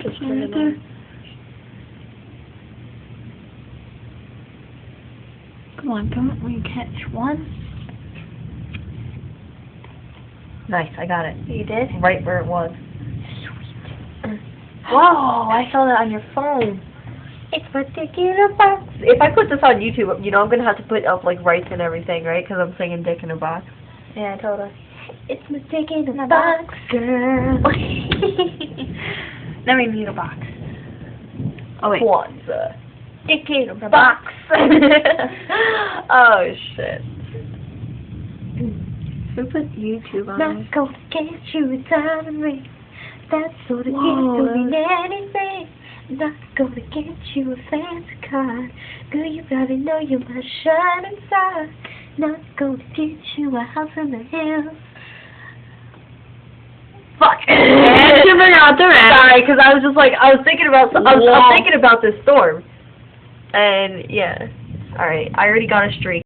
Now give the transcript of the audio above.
Just right there. Come on, will you catch one? Nice, I got it. You did? Right where it was. Sweet. Whoa, I saw that on your phone. It's my dick in a box. If I put this on YouTube, you know I'm going to have to put up, like, rights and everything, right? Because I'm singing dick in a box. Yeah, totally. It's my dick in a box, girl. Now we need a box. Oh, wait. Kwanzaa. Dick in a Box. Oh, shit. Should we put YouTube on Not this? gonna get you a diamond ring. That sort of gift Whoa, don't mean anything. Not gonna get you a fancy car. Girl, you probably know you're my shining star. Not gonna get you a house in the hills. Fuck. Sorry, because I was just like, I was thinking about this storm. And yeah. Alright, I already got a streak.